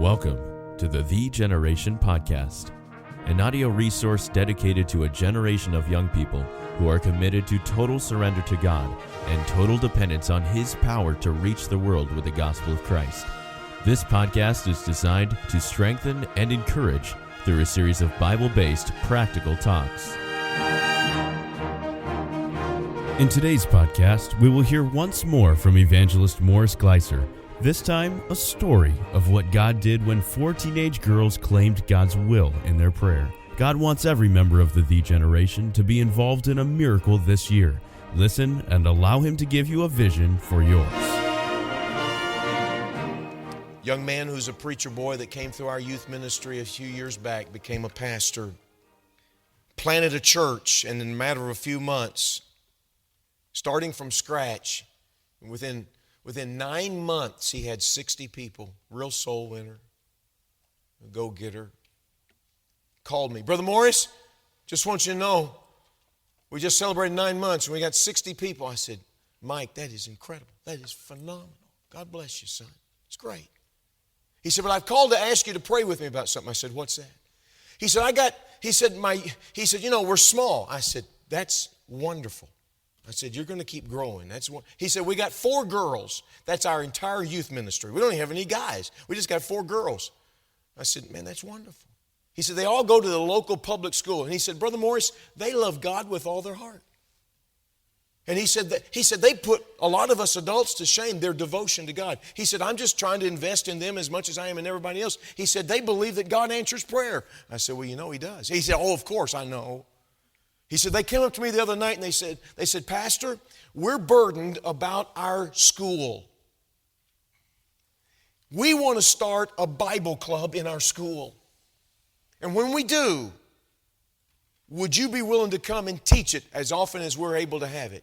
Welcome to the Generation Podcast, an audio resource dedicated to a generation of young people who are committed to total surrender to God and total dependence on His power to reach the world with the gospel of Christ. This podcast is designed to strengthen and encourage through a series of Bible-based practical talks. In today's podcast, we will hear once more from Evangelist Morris Gleiser. This time, a story of what God did when 4 teenage girls claimed God's will in their prayer. God wants every member of the Generation to be involved in a miracle this year. Listen and allow Him to give you a vision for yours. Young man who's a preacher boy that came through our youth ministry a few years back, became a pastor, planted a church, and in a matter of a few months, starting from scratch, within 9 months, he had 60 people. Real soul winner, a go-getter. Called me, Brother Morris, just want you to know, we just celebrated 9 months and we got 60 people. I said, Mike, that is incredible. That is phenomenal. God bless you, son. It's great. He said, but I've called to ask you to pray with me about something. I said, what's that? He said, you know, we're small. I said, that's wonderful. I said, you're going to keep growing. He said, we got 4 girls. That's our entire youth ministry. We don't even have any guys. We just got 4 girls. I said, man, that's wonderful. He said, they all go to the local public school. And he said, Brother Morris, they love God with all their heart. And he said, they put a lot of us adults to shame, their devotion to God. He said, I'm just trying to invest in them as much as I am in everybody else. He said, they believe that God answers prayer. I said, well, you know He does. He said, oh, of course, I know. He said, they came up to me the other night and they said, Pastor, we're burdened about our school. We want to start a Bible club in our school. And when we do, would you be willing to come and teach it as often as we're able to have it?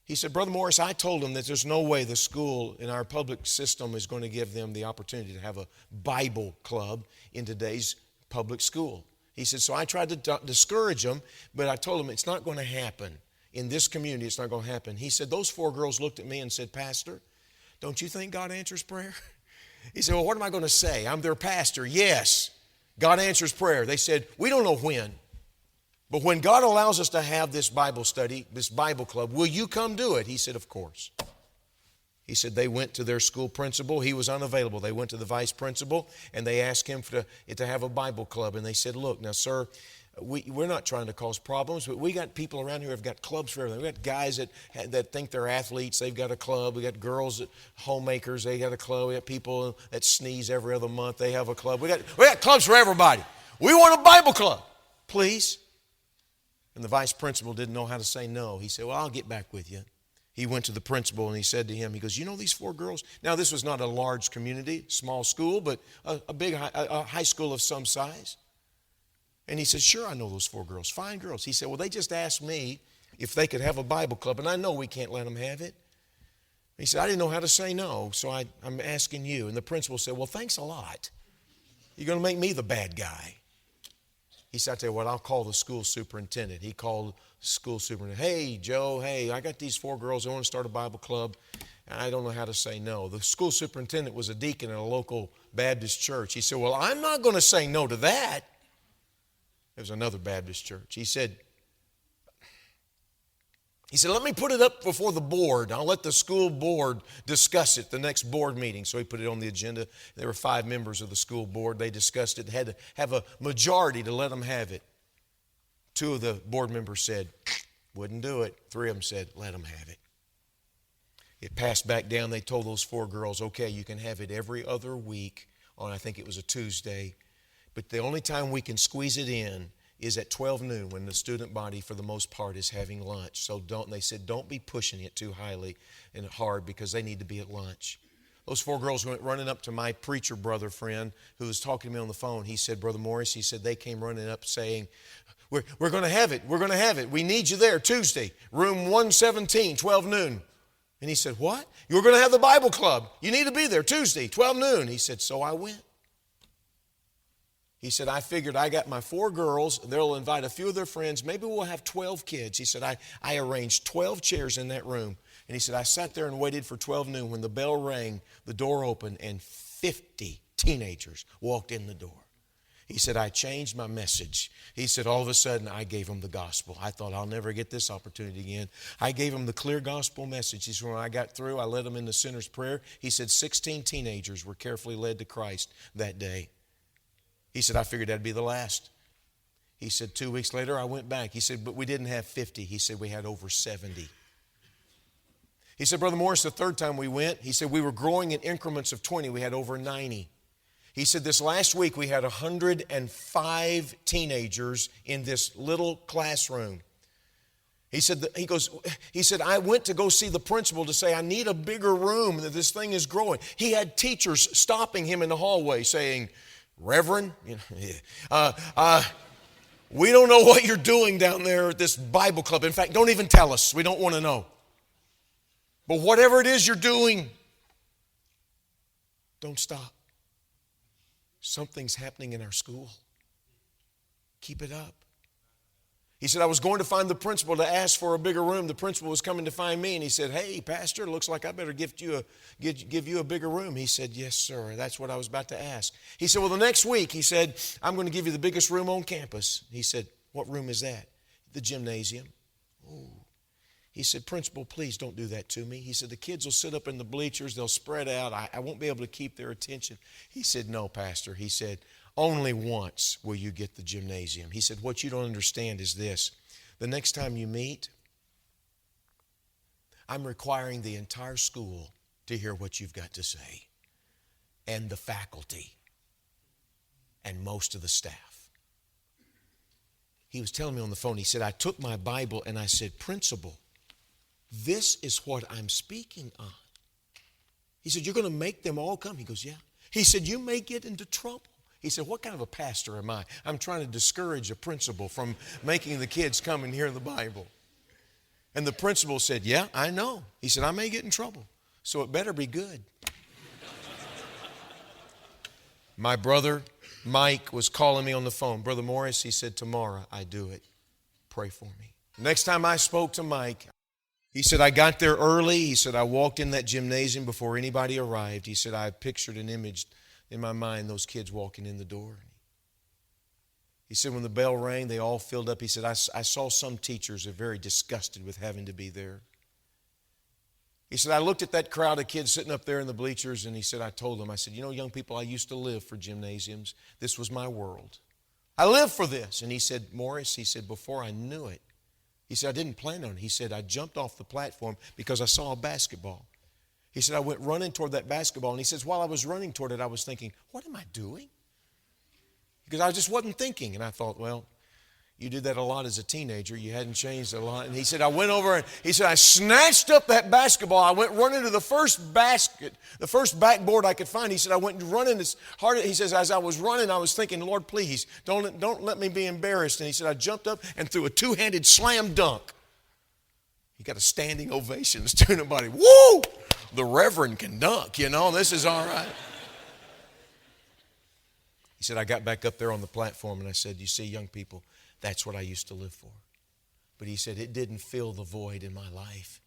He said, Brother Morris, I told him that there's no way the school in our public system is going to give them the opportunity to have a Bible club in today's public school. He said, so I tried to discourage them, but I told him it's not going to happen. In this community, it's not going to happen. He said, those 4 girls looked at me and said, Pastor, don't you think God answers prayer? He said, well, what am I going to say? I'm their pastor. Yes, God answers prayer. They said, we don't know when, but when God allows us to have this Bible study, this Bible club, will you come do it? He said, of course. He said they went to their school principal. He was unavailable. They went to the vice principal and they asked him to have a Bible club. And they said, look, now, sir, we're not trying to cause problems, but we got people around here who have got clubs for everything. We got guys that think they're athletes. They've got a club. We got girls, homemakers. They got a club. We got people that sneeze every other month. They have a club. We got clubs for everybody. We want a Bible club, please. And the vice principal didn't know how to say no. He said, well, I'll get back with you. He went to the principal and he said to him, he goes, you know these 4 girls? Now, this was not a large community, small school, but a high school of some size. And he said, sure, I know those 4 girls, fine girls. He said, well, they just asked me if they could have a Bible club, and I know we can't let them have it. He said, I didn't know how to say no, so I'm asking you. And the principal said, well, thanks a lot. You're going to make me the bad guy. He said, I tell you what, I'll call the school superintendent. He called school superintendent. Hey, Joe, I got these 4 girls. They want to start a Bible club, and I don't know how to say no. The school superintendent was a deacon in a local Baptist church. He said, well, I'm not going to say no to that. There was another Baptist church. He said, let me put it up before the board. I'll let the school board discuss it, the next board meeting. So he put it on the agenda. There were 5 members of the school board. They discussed it, had to have a majority to let them have it. 2 of the board members said, wouldn't do it. 3 of them said, let them have it. It passed back down. They told those 4 girls, okay, you can have it every other week on, I think it was a Tuesday. But the only time we can squeeze it in is at 12 noon when the student body, for the most part, is having lunch. So they said, don't be pushing it too highly and hard because they need to be at lunch. Those 4 girls went running up to my preacher brother friend who was talking to me on the phone. He said, Brother Morris, he said, they came running up saying, we're going to have it. We're going to have it. We need you there Tuesday, room 117, 12 noon. And he said, what? You're going to have the Bible club. You need to be there Tuesday, 12 noon. He said, so I went. He said, I figured I got my 4 girls. They'll invite a few of their friends. Maybe we'll have 12 kids. He said, I arranged 12 chairs in that room. And he said, I sat there and waited for 12 noon. When the bell rang, the door opened, and 50 teenagers walked in the door. He said, I changed my message. He said, all of a sudden, I gave them the gospel. I thought, I'll never get this opportunity again. I gave them the clear gospel message. He said, when I got through, I led them in the sinner's prayer. He said, 16 teenagers were carefully led to Christ that day. He said, I figured that'd be the last. He said, 2 weeks later, I went back. He said, but we didn't have 50. He said, we had over 70. He said, Brother Morris, the third time we went, he said, we were growing in increments of 20. We had over 90. He said, this last week we had 105 teenagers in this little classroom. He said, I went to go see the principal to say, I need a bigger room, that this thing is growing. He had teachers stopping him in the hallway saying, Reverend, we don't know what you're doing down there at this Bible club. In fact, don't even tell us. We don't want to know. But whatever it is you're doing, don't stop. Something's happening in our school. Keep it up. He said, I was going to find the principal to ask for a bigger room. The principal was coming to find me, and he said, hey, Pastor, it looks like I better give you a bigger room. He said, yes, sir. That's what I was about to ask. He said, well, the next week, he said, I'm going to give you the biggest room on campus. He said, what room is that? The gymnasium. Oh. He said, Principal, please don't do that to me. He said, the kids will sit up in the bleachers. They'll spread out. I won't be able to keep their attention. He said, no, Pastor. He said, only once will you get the gymnasium. He said, what you don't understand is this. The next time you meet, I'm requiring the entire school to hear what you've got to say, and the faculty, and most of the staff. He was telling me on the phone, he said, I took my Bible and I said, Principal, this is what I'm speaking on. He said, you're going to make them all come? He goes, yeah. He said, you may get into trouble. He said, what kind of a pastor am I? I'm trying to discourage a principal from making the kids come and hear the Bible. And the principal said, yeah, I know. He said, I may get in trouble, so it better be good. My brother Mike was calling me on the phone. Brother Morris, he said, tomorrow I do it. Pray for me. Next time I spoke to Mike, he said, I got there early. He said, I walked in that gymnasium before anybody arrived. He said, I pictured an image in my mind, those kids walking in the door. He said, when the bell rang, they all filled up. He said, I saw some teachers are very disgusted with having to be there. He said, I looked at that crowd of kids sitting up there in the bleachers, and he said, I told them, I said, you know, young people, I used to live for gymnasiums. This was my world. I lived for this. And he said, Morris, he said, before I knew it, he said, I didn't plan on it. He said, I jumped off the platform because I saw a basketball. He said, I went running toward that basketball. And he says, while I was running toward it, I was thinking, what am I doing? Because I just wasn't thinking. And I thought, well, you did that a lot as a teenager. You hadn't changed a lot. And he said, I went over and he said, I snatched up that basketball. I went running to the first basket, the first backboard I could find. He said, I went running as hard. He says, as I was running, I was thinking, Lord, please, don't let me be embarrassed. And he said, I jumped up and threw a two-handed slam dunk. He got a standing ovation. The student body, woo! The Reverend can dunk, you know, this is all right. He said, I got back up there on the platform and I said, you see, young people, that's what I used to live for. But he said, it didn't fill the void in my life.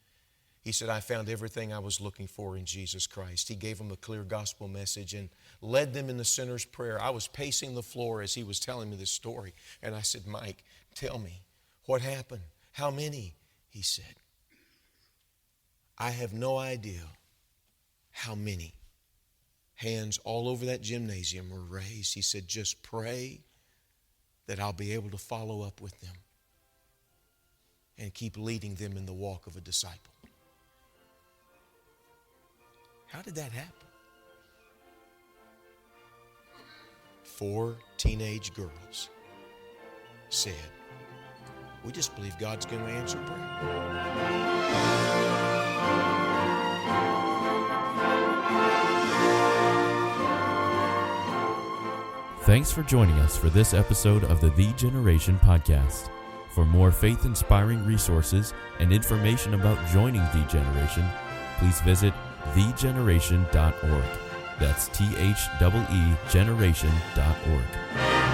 He said, I found everything I was looking for in Jesus Christ. He gave them a clear gospel message and led them in the sinner's prayer. I was pacing the floor as he was telling me this story. And I said, Mike, tell me, what happened? How many? He said, I have no idea how many hands all over that gymnasium were raised. He said, just pray that I'll be able to follow up with them and keep leading them in the walk of a disciple. How did that happen? 4 teenage girls said, we just believe God's going to answer prayer. Thanks for joining us for this episode of the Generation podcast. For more faith-inspiring resources and information about joining The Generation, please visit thegeneration.org. That's THEE generation.org.